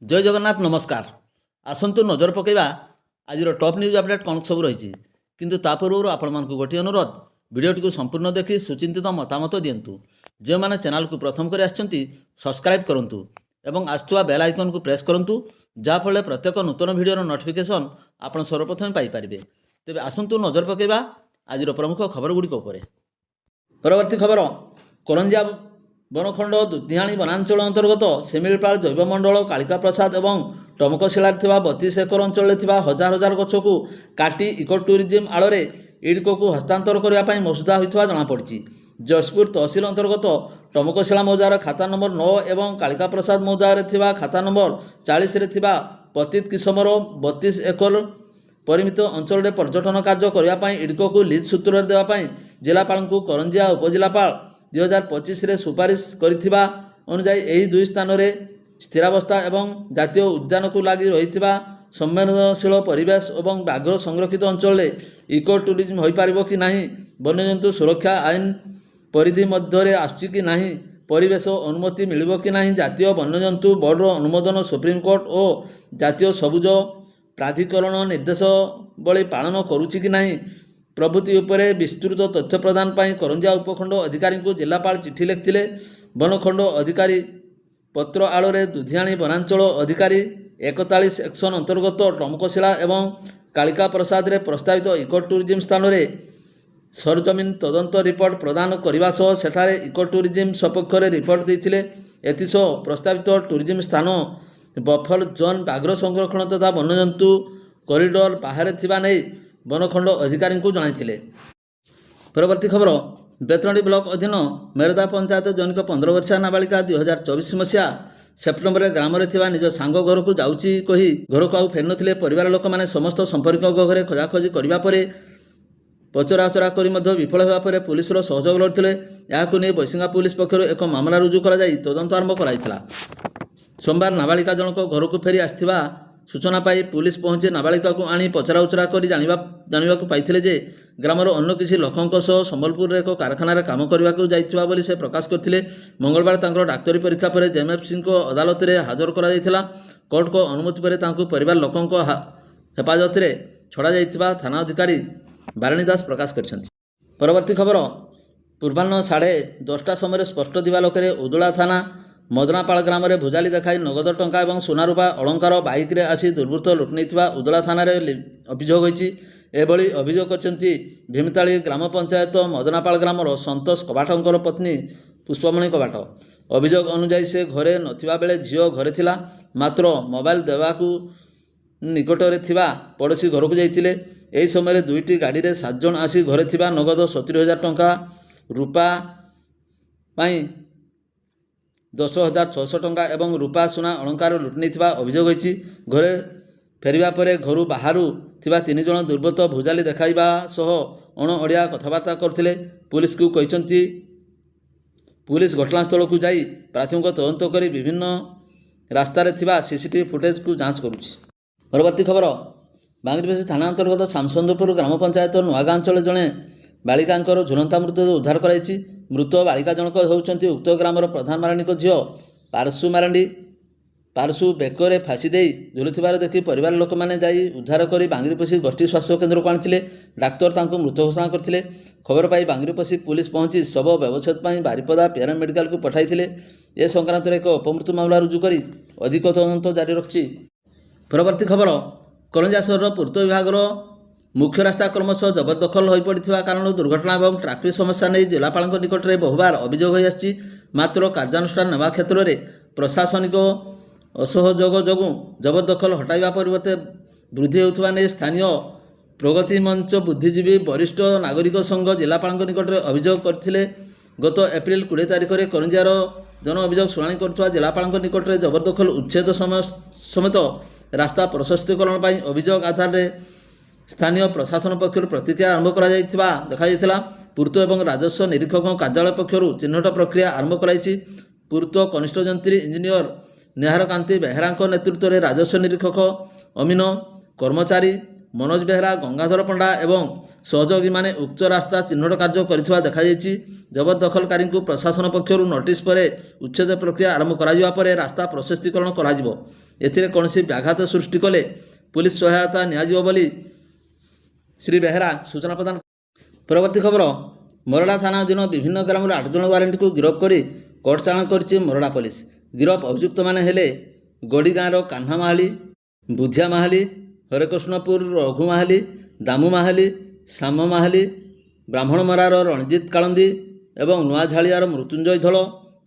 जय जगन्नाथ नमस्कार। आसतु नजर पकईवा आज टॉप न्यूज अपडेट कौन सब रही किंतु ता पूर्व आपण मानक गोटे अनुरोध भिडियोटी संपूर्ण देखि सुचिंतित मतामत दिंतु। जो मैंने चैनल को प्रथम कर सब्सक्राइब करूँ एवं आसुवा बेल आइकन को प्रेस करूँ जहाँफल प्रत्येक नूतन भिडियोर नोटिफिकेशन आप सर्वप्रथम पाइपर। तेज आसतु नजर पकईवा आज प्रमुख खबर गुड़िक परवर्ती खबर करंजिया बनखंड दुधियाणी वनांचल अंतर्गत सेमिलपाल जैवमंडल कालिका प्रसाद और टमकशिलार 32 एकर अंचल हजार हजार गछ को काटी इको टूरिज्म आड़े इडको को हस्तांतर करने मसुदा होता जमापड़ी। जशपुर तहसिल अंतर्गत टमकशिला मौजार खाता नंबर 9 और कालिका प्रसाद मौजार खाता नंबर 40 पतित किसमर 32 एकर परिमित अंचल पर्यटन कार्य करने इडको को लीज सूत्र देवाई जिलापाल को करंजिया उपजिलापाल 2025 सुपारिश करिथिबा अनुजाई एही दुई स्थान में स्थिरावस्था एवं जातीय उद्यान को लगी रही संवेदनशील परिवेश और व्याघ्र संरक्षित अंचल इको टूरिज्म हो पार कि नहीं, वन्यजंतु सुरक्षा आईन परिधि मध्य आसुची कि नहीं, परिवेश अनुमति मिलिबो कि नहीं, जातीय वन्यजंतु बोर्डर अनुमोदन सुप्रीमकोर्ट और जातीय सबुज प्राधिकरण निर्देशावली पालन करुच्ची कि नहीं प्रभृति उपरे विस्तृत तथ्य प्रदान पाई करंजिया उपखंड अधिकारी को जिलापाल चिठी लिखिले। बनखंड अधिकारी पत्र आड़े दुधियाणी वनांचल अधिकारी 41 एक्शन अंतर्गत टमकशिला एवं कालिका प्रसाद रे प्रस्तावित इको टूरिज्म स्थान में सरजमीन तदंत रिपोर्ट प्रदान करने सह सेठारे इको टूरिज्म सपक्ष रिपोर्ट देते। एथिसह प्रस्तावित टूरिज्म स्थान बफर जोन व्याघ्र संरक्षण तथा वन्यजंतु कॉरिडोर बाहर थिबा नहीं बनखंड अधिकारी को जनाइथिले। परवर्ती खबर बेतरणी ब्लॉक अधीन मेरदा पंचायत जनिक 15 वर्षीय नाबालिका 2024 मसीहा सेप्टेम्बर ग्राम में निज सांग घर को जाऊँगी कही घर को आउ फेर नथिले। परिवार लोक मैंने समस्त संपर्क घरे खोजाखोजी करने पर पचराउचरा कर विफल होगा पर पुलिस सहयोग लड़ते। यहाँ नहीं बैसिंगा पुलिस पक्षर एक मामला रुजु कर तदंत आरंभ कराइथिला। सोमवार नाबालिका जनक घर को फेरी आसथिबा सूचना पाई पुलिस पहुंचे नाबालिका को आनी पचराउचरा कर जानिबा को पाइथिले जे ग्रामर अन्य किसी लोकंक सह संबलपुर एक कारखाना काम करने जाइथिबा बोली से प्रकाश करथिले। मंगलवार तांकर डाक्तरी परीक्षा पर जेएमएफ सिंह को अदालत में हाजर करा जाइथिला। कोर्ट को अनुमति पर तांको परिवार लोकंक हेफाजत में छड़ा जाइथिबा थाना अधिकारी बारिणी दास प्रकाश करछन्ति। परवर्ती खबर पूर्वाह्न 10:30 समय स्पष्ट दिवालोकरे उदुला थाना मदनापाल ग्राम में भुजाली देखाई नगद टंका और सोनारूपा अलंकार बाइक रे आसी दुर्वृत्त लुट नहीं उदला थाना अभियोग होती। एभली अभियोग करछन्ति भीमताली ग्राम पंचायत मदनापाल ग्रामर संतोष कबाटंकर पत्नी पुष्पमणि कबाट। अभियोग अनुजाई से घरे नथिबा बेले झील घरे थिला, मात्र मोबाइल देवाकू निकटरे थिबा पड़ोशी घर को जाइथिले। एही समय दुईटी गाड़ी रे 7 जन आसी घरे थिबा नगद 70,000 टंका रूपा पाई 10,600 टंका एवं रूपा सुना अलंकार लुट नहीं अभियोग होती। घरे फेरिबा परे घरु बाहरु थिबा 3 जन दुर्वृत्त भुजाली देखाइबा सह अणअड़िया कथबार्ता करथिले। पुलिस को कहिसंती पुलिस घटनास्थल को जाई प्राथमिक तदंत करी विभिन्न रास्तार थिबा सीसीटीवी फुटेज को जांच करुछि। परवर्ती खबर बांगरीपसी थाना अंतर्गत शामसुंदरपुर ग्राम पंचायत नुआगाँ अंचल जड़े बालिकांकर झुलंता मृतदेह उद्धार कराई। मृत बालिका जनक होउछन्ति उक्त ग्रामर प्रधान माराणी झील पारसु मारांडी। पारसु बेकरे फाँसी दे झुलुथिबार देखि परिवार लोक मैंने जाई उद्धार कर बांगरीपसी गोष्ठी स्वास्थ्य केन्द्र को आनिथिले। डाक्तर तांको मृत घोषणा करथिले। खबर पाई बांगरीपसी पुलिस पहुंची शव व्यवच्छेद पाई बारिपदा पीआरएम मेडिकल को पठाइथिले। ए संक्रांत एक अपमृत्यु मामला रुजु करी अधिक तदंत जारी रखिछि। परवर्ती खबर करंजिया सहर पूर्त विभाग मुख्य रास्ता क्रमश जबरदखल हो पड़ा कारण दुर्घटना और ट्राफिक समस्या नहीं जिलापाल निकट में बहुबार अभियोग हो आसी। मात्र कार्यानुष्ठान नेवा क्षेत्र में प्रशासनिक असहयोग जो जबरदखल हटाइबा परिवर्ते वृद्धि होता नहीं स्थानीय प्रगति मंच बुद्धिजीवी वरिष्ठ नागरिक संघ जिलापाल निकट में अभियोग करथिले। गत एप्रिल 20 तारिख में करंजियार जन अभियोग शुणाणी कर जिलापाल निकट में जबरदखल उच्छेद समेत रास्ता प्रशस्तीकरण पर अभियोग आधार में स्थानीय प्रशासन पक्षर प्रतिक्रिया आरंभ करा देखा। पूर्त एवं राजस्व निरीक्षक कार्यालय पक्षर चिन्हट प्रक्रिया आरंभ कराई। पूर्त कनिष्ठ जंत्री इंजीनियर निहार कांति बेहेरा नेतृत्व में राजस्व निरीक्षक अमीन कर्मचारी ମନୋଜ ବେହେରା, ଗଙ୍ଗାଧର ପଣ୍ଡା ଏବଂ ସହଯୋଗୀମାନେ ଉକ୍ତ ରାସ୍ତା ଚିହ୍ନଟ କାର୍ଯ୍ୟ କରିଥିବା ଦେଖାଯାଇଛି। ଜବରଦଖଲକାରୀଙ୍କୁ ପ୍ରଶାସନ ପକ୍ଷରୁ ନୋଟିସ୍ ପରେ ଉଚ୍ଛେଦ ପ୍ରକ୍ରିୟା ଆରମ୍ଭ କରାଯିବା ପରେ ରାସ୍ତା ପ୍ରଶସ୍ତୀକରଣ କରାଯିବ। ଏଥିରେ କୌଣସି ବ୍ୟାଘାତ ସୃଷ୍ଟି କଲେ ପୁଲିସ ସହାୟତା ନିଆଯିବ ବୋଲି ଶ୍ରୀ ବେହେରା ସୂଚନା ପ୍ରଦାନ। ପରବର୍ତ୍ତୀ ଖବର, ମରଡ଼ା ଥାନା ଅଧୀନ ବିଭିନ୍ନ ଗ୍ରାମରୁ 8 ଜଣ ୱାରେଣ୍ଟକୁ ଗିରଫ କରି କୋର୍ଟ ଚାଲାଣ କରିଛି ମରଡ଼ା ପୋଲିସ। ଗିରଫ ଅଭିଯୁକ୍ତମାନେ ହେଲେ ଗଡ଼ି ଗାଁର କାହ୍ନା ମାହାଲି, ବୁଝିଆ ମାହାଲି, ହରେକୃଷ୍ଣପୁର ରଘୁ ମାହାଲି, ଦାମୁ ମାହାଲି, ଶ୍ୟାମ ମାହାଲି, ବ୍ରାହ୍ମଣମରାର ରଣଜିତ କାଳନ୍ଦୀ ଏବଂ ନୂଆଝାଳିଆର ମୃତ୍ୟୁଞ୍ଜୟ ଧଳ,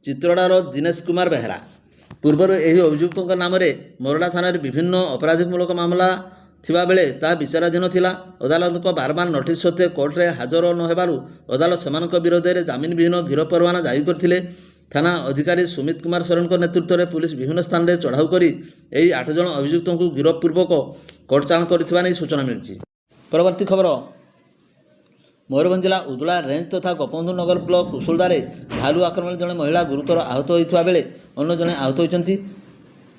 ଚିତ୍ରଡ଼ାର ଦିନେଶ କୁମାର ବେହେରା। ପୂର୍ବରୁ ଏହି ଅଭିଯୁକ୍ତଙ୍କ ନାମରେ ମରଡ଼ା ଥାନାରେ ବିଭିନ୍ନ ଅପରାଧୀମୂଳକ ମାମଲା ଥିବାବେଳେ ତାହା ବିଚାରାଧୀନ ଥିଲା। ଅଦାଲତଙ୍କ ବାରମ୍ବାର ନୋଟିସ୍ ସତ୍ତ୍ୱେ କୋର୍ଟରେ ହାଜର ନ ହେବାରୁ ଅଦାଲତ ସେମାନଙ୍କ ବିରୋଧରେ ଜାମିନବିହୀନ ଗିରଫ ପରୱାନା ଜାରି କରିଥିଲେ। ଥାନା ଅଧିକାରୀ ସୁମିତ କୁମାର ସୋରେନଙ୍କ ନେତୃତ୍ୱରେ ପୁଲିସ ବିଭିନ୍ନ ସ୍ଥାନରେ ଚଢ଼ାଉ କରି ଏହି 8 ଜଣ ଅଭିଯୁକ୍ତଙ୍କୁ ଗିରଫ ପୂର୍ବକ କୋର୍ଟ ଚାଲାଣ କରିଥିବା ନେଇ ସୂଚନା ମିଳିଛି। ପରବର୍ତ୍ତୀ ଖବର, ମୟୂରଭଞ୍ଜ ଜିଲ୍ଲା ଉଦଳା ରେଞ୍ଜ ତଥା ଗୋପବନ୍ଧୁ ନଗର ବ୍ଲକ କୁଶୁଳଦାରେ ଭାଲୁ ଆକ୍ରମଣରେ ଜଣେ ମହିଳା ଗୁରୁତର ଆହତ ହୋଇଥିବା ବେଳେ ଅନ୍ୟ ଜଣେ ଆହତ ହୋଇଛନ୍ତି।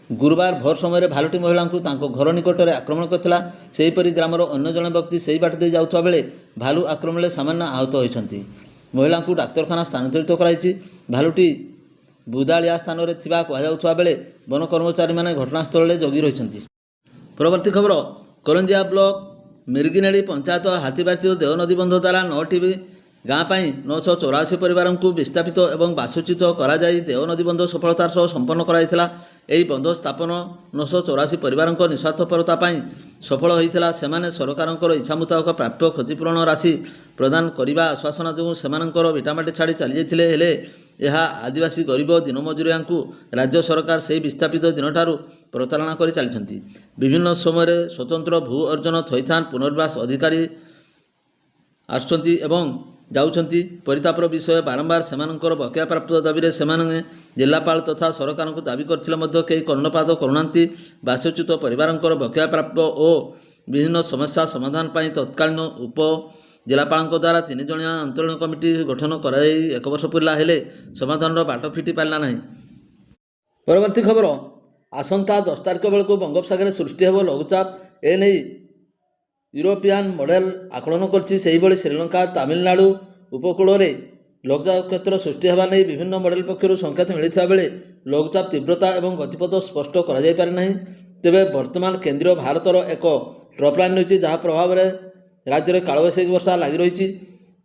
ଗୁରୁବାର ଭୋର ସମୟରେ ଭାଲୁଟି ମହିଳାଙ୍କୁ ତାଙ୍କ ଘର ନିକଟରେ ଆକ୍ରମଣ କରିଥିଲା। ସେହିପରି ଗ୍ରାମର ଅନ୍ୟ ଜଣେ ବ୍ୟକ୍ତି ସେହି ବାଟ ଦେଇ ଯାଉଥିବା ବେଳେ ଭାଲୁ ଆକ୍ରମଣରେ ସାମାନ୍ୟ ଆହତ ହୋଇଛନ୍ତି। ମହିଳାଙ୍କୁ ଡାକ୍ତରଖାନା ସ୍ଥାନାନ୍ତରିତ କରାଯାଇଛି। ଭାଲୁଟି ବୁଦାଳିଆ ସ୍ଥାନରେ ଥିବା କୁହାଯାଉଥିବା ବେଳେ ବନ କର୍ମଚାରୀମାନେ ଘଟଣାସ୍ଥଳରେ ଜଗି ରହିଛନ୍ତି। ପରବର୍ତ୍ତୀ ଖବର, କରଞ୍ଜିଆ ବ୍ଲକ ମିର୍ଗିନେଡ଼ି ପଞ୍ଚାୟତ ହାତୀବାରିସ୍ଥିତ ଦେଓନଦୀ ବନ୍ଧ ଦ୍ୱାରା 9ଟି ଗାଁ ପାଇଁ 984 ପରିବାରଙ୍କୁ ବିସ୍ଥାପିତ ଏବଂ ବାସଚ୍ୟୁତ କରାଯାଇ ଦେଓନଦୀ ବନ୍ଧ ସଫଳତାର ସହ ସମ୍ପନ୍ନ କରାଯାଇଥିଲା। ଏହି ବନ୍ଧ ସ୍ଥାପନ 984 ପରିବାରଙ୍କ ନିଃସ୍ୱାର୍ଥପରତା ପାଇଁ ସଫଳ ହୋଇଥିଲା। ସେମାନେ ସରକାରଙ୍କର ଇଚ୍ଛା ମୁତାବକ ପ୍ରାପ୍ୟ କ୍ଷତିପୂରଣ ରାଶି ପ୍ରଦାନ କରିବା ଆଶ୍ୱାସନା ଯୋଗୁଁ ସେମାନଙ୍କର ଭିଟାମାଟି ଛାଡ଼ି ଚାଲିଯାଇଥିଲେ। ହେଲେ ଏହା ଆଦିବାସୀ ଗରିବ ଦିନମଜୁରିଆଙ୍କୁ ରାଜ୍ୟ ସରକାର ସେହି ବିସ୍ଥାପିତ ଦିନଠାରୁ ପ୍ରତାରଣା କରି ଚାଲିଛନ୍ତି। ବିଭିନ୍ନ ସମୟରେ ସ୍ୱତନ୍ତ୍ର ଭୂ ଅର୍ଜନ ଥଇଥାନ ପୁନର୍ବାସ ଅଧିକାରୀ ଆସୁଛନ୍ତି ଏବଂ ଯାଉଛନ୍ତି। ପରିତାପର ବିଷୟ, ବାରମ୍ବାର ସେମାନଙ୍କର ବକେୟା ପ୍ରାପ୍ତ ଦାବିରେ ସେମାନେ ଜିଲ୍ଲାପାଳ ତଥା ସରକାରଙ୍କୁ ଦାବି କରିଥିଲେ ମଧ୍ୟ କେହି କର୍ଣ୍ଣପାତ କରୁନାହାନ୍ତି। ବାସଚ୍ୟୁତ ପରିବାରଙ୍କର ବକେୟା ପ୍ରାପ୍ୟ ଓ ବିଭିନ୍ନ ସମସ୍ୟା ସମାଧାନ ପାଇଁ ତତ୍କାଳୀନ ଉପ ଜିଲ୍ଲାପାଳଙ୍କ ଦ୍ୱାରା 3 ଜଣିଆ ଅନ୍ତରୀଣ କମିଟି ଗଠନ କରାଯାଇ 1 ବର୍ଷ ପୁରିଲା ହେଲେ ସମାଧାନର ବାଟ ଫିଟି ପାରିଲା ନାହିଁ। ପରବର୍ତ୍ତୀ ଖବର, ଆସନ୍ତା 10 ତାରିଖ ବେଳକୁ ବଙ୍ଗୋପସାଗରରେ ସୃଷ୍ଟି ହେବ ଲଘୁଚାପ। ଏନେଇ ୟୁରୋପିଆନ ମଡେଲ ଆକଳନ କରିଛି। ସେହିଭଳି ଶ୍ରୀଲଙ୍କା ତାମିଲନାଡୁ ଉପକୂଳରେ ଲଘୁଚାପ କ୍ଷେତ୍ର ସୃଷ୍ଟି ହେବା ନେଇ ବିଭିନ୍ନ ମଡେଲ ପକ୍ଷରୁ ସଂକେତ ମିଳିଥିବା ବେଳେ ଲଘୁଚାପ ତୀବ୍ରତା ଏବଂ ଗତିପଥ ସ୍ପଷ୍ଟ କରାଯାଇପାରେ ନାହିଁ। ତେବେ ବର୍ତ୍ତମାନ କେନ୍ଦ୍ରୀୟ ଭାରତର ଏକ ଟ୍ରପ୍ ଲାଇନ୍ ରହିଛି, ଯାହା ପ୍ରଭାବରେ ରାଜ୍ୟରେ କାଳବୈଶାଖୀ ବର୍ଷା ଲାଗି ରହିଛି।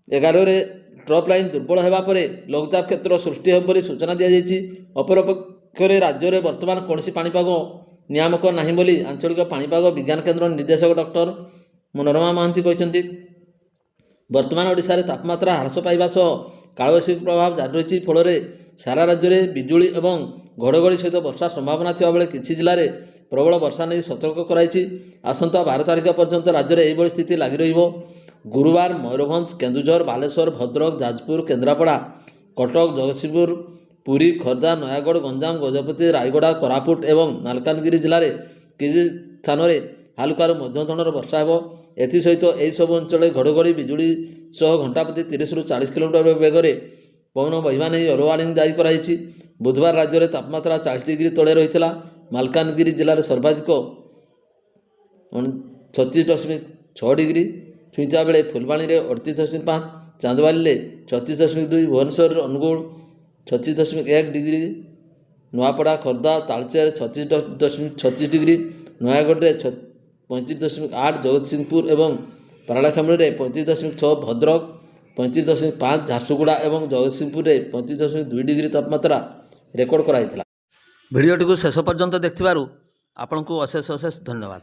11ରେ ଟ୍ରପ୍ ଲାଇନ୍ ଦୁର୍ବଳ ହେବା ପରେ ଲଘୁଚାପ କ୍ଷେତ୍ର ସୃଷ୍ଟି ହେବ ବୋଲି ସୂଚନା ଦିଆଯାଇଛି। ଅପରପକ୍ଷରେ ରାଜ୍ୟରେ ବର୍ତ୍ତମାନ କୌଣସି ପାଣିପାଗ ନିୟାମକ ନାହିଁ ବୋଲି ଆଞ୍ଚଳିକ ପାଣିପାଗ ବିଜ୍ଞାନ କେନ୍ଦ୍ର ନିର୍ଦ୍ଦେଶକ ଡକ୍ଟର ମନୋରମା ମହାନ୍ତି କହିଛନ୍ତି। ବର୍ତ୍ତମାନ ଓଡ଼ିଶାରେ ତାପମାତ୍ରା ହ୍ରାସ ପାଇବା ସହ କାଳବୈଶାଖୀ ପ୍ରଭାବ ଜାରି ରହିଛି। ଫଳରେ ସାରା ରାଜ୍ୟରେ ବିଜୁଳି ଏବଂ ଘଡ଼ଘଡ଼ି ସହିତ ବର୍ଷା ସମ୍ଭାବନା ଥିବାବେଳେ କିଛି ଜିଲ୍ଲାରେ ପ୍ରବଳ ବର୍ଷା ନେଇ ସତର୍କ କରାଯାଇଛି। ଆସନ୍ତା 12 ତାରିଖ ପର୍ଯ୍ୟନ୍ତ ରାଜ୍ୟରେ ଏହିଭଳି ସ୍ଥିତି ଲାଗି ରହିବ। ଗୁରୁବାର ମୟୂରଭଞ୍ଜ, କେନ୍ଦୁଝର, ବାଲେଶ୍ୱର, ଭଦ୍ରକ, ଯାଜପୁର, କେନ୍ଦ୍ରାପଡ଼ା, କଟକ, ଜଗତସିଂହପୁର, ପୁରୀ, ଖୋର୍ଦ୍ଧା, ନୟାଗଡ଼, ଗଞ୍ଜାମ, ଗଜପତି, ରାୟଗଡ଼ା, କୋରାପୁଟ ଏବଂ ମାଲକାନଗିରି ଜିଲ୍ଲାରେ କିଛି ସ୍ଥାନରେ ହାଲୁକାରୁ ମଧ୍ୟମ ଧରଣର ବର୍ଷା ହେବ। ଏଥିସହିତ ଏହିସବୁ ଅଞ୍ଚଳରେ ଘଡ଼ଘଡ଼ି ବିଜୁଳି ସହ ଘଣ୍ଟା ପ୍ରତି 30ରୁ 40 କିଲୋମିଟର ବେଗରେ ପବନ ବହିବା ନେଇ ୟେଲୋ ୱାର୍ଣ୍ଣିଂ ଜାରି କରାଯାଇଛି। ବୁଧବାର ରାଜ୍ୟରେ ତାପମାତ୍ରା 40 ଡିଗ୍ରୀ ତଳେ ରହିଥିଲା। ମାଲକାନଗିରି ଜିଲ୍ଲାରେ ସର୍ବାଧିକ 36.6 ଡିଗ୍ରୀ ଛୁଇଁଥିବା ବେଳେ ଫୁଲବାଣୀରେ 38.5, ଚାନ୍ଦବାଲିରେ 36.2, ଭୁବନେଶ୍ୱରରେ ଅନୁଗୁଳ 36.1 ଡିଗ୍ରୀ, ନୂଆପଡ଼ା, ଖୋର୍ଦ୍ଧା, ତାଳଚେର 36.36 ଡିଗ୍ରୀ, ନୟାଗଡ଼ରେ 35.8, ଜଗତସିଂହପୁର ଏବଂ ପାରଳାଖେମୁଣ୍ଡିରେ 35.6, ଭଦ୍ରକ 35.5, ଝାରସୁଗୁଡ଼ା ଏବଂ ଜଗତସିଂହପୁରରେ 35.2 ଡିଗ୍ରୀ ତାପମାତ୍ରା ରେକର୍ଡ କରାଯାଇଥିଲା। ଭିଡ଼ିଓଟିକୁ ଶେଷ ପର୍ଯ୍ୟନ୍ତ ଦେଖିଥିବାରୁ ଆପଣଙ୍କୁ ଅଶେଷ ଅଶେଷ ଧନ୍ୟବାଦ।